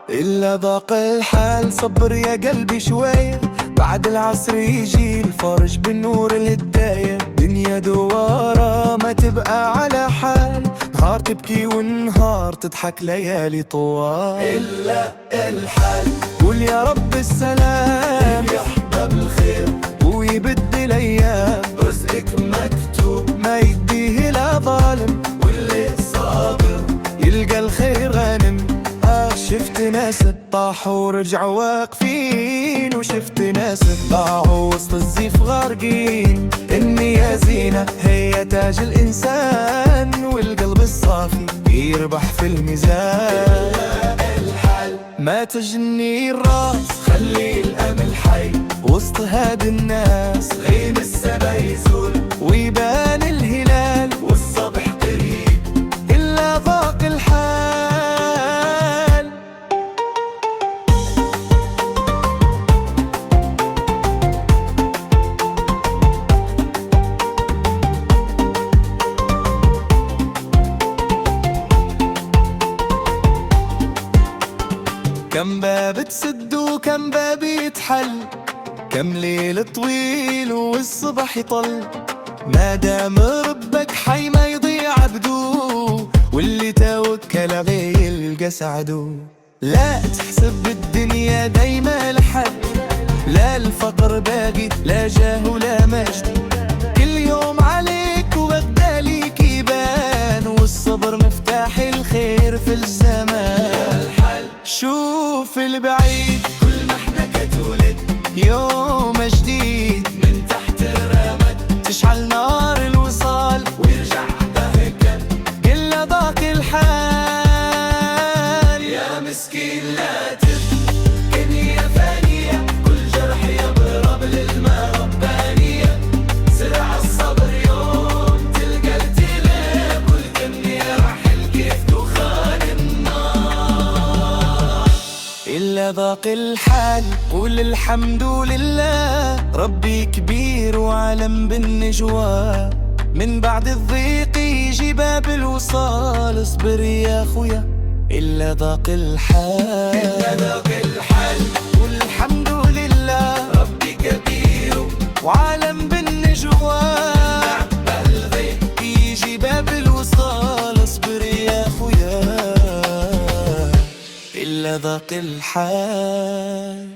إلا ضاق الحال صبر يا قلبي شوية، بعد العصر يجي الفرج بالنور الهداية. دنيا دوارة ما تبقى على حال، نهار تبكي والنهار تضحك ليالي طوال. إلا الحال قول يا رب السلام يحبب الخير ويبدل أيام، رزقك مكتوب ما يديه لا ظالم، واللي صابر يلقى الخير غانم. شفت ناس طاحوا ورجعوا واقفين، وشفت ناس ضاعوا وسط الزيف غارقين. النية زينة هي تاج الإنسان، والقلب الصافي يربح في الميزان. الحال ما تجني الراس خلي الأمل حي، وسط هاد الناس غيم السما يزول ويبان الهلال والصبح قريب. إلا ضاق الحال كم باب تسد وكم باب يتحل، كم ليل طويل والصبح يطل. ما دام ربك حي ما يضيع عبدو، واللي توكل عليه يلقى سعدو. لا تحسب الدنيا دايما لحد، لا الفقر باقي لا جاه ولا مجد. كل يوم عليك وغدا ليك يبان، والصبر مفتاح الخير في الزمان. شوف البعيد كل ما احنا كتولد، يوم جديد من تحت الرمد تشعل نار الوصال ويرجع بهجة. إلا ضاق الحال يا مسكين لا تبكي نية فانية، كل جرح يبرب للماء ربانية. زرع الصبر يوم تلقى التلاب، كل كمية رحل كيف دخان النار. إلا ضاق الحال قول الحمد لله، ربي كبير وعلم بالنجوى. من بعد الضيق يجي باب الوصال، اصبر يا خويا. إلا ضاق الحال إلا ضاق الحال قول الحمد لله، ربي كبير وعلم بالنجوى. من بعد الضيق يجي باب الوصال، اصبر يا خويا. إلا ضاق الحال.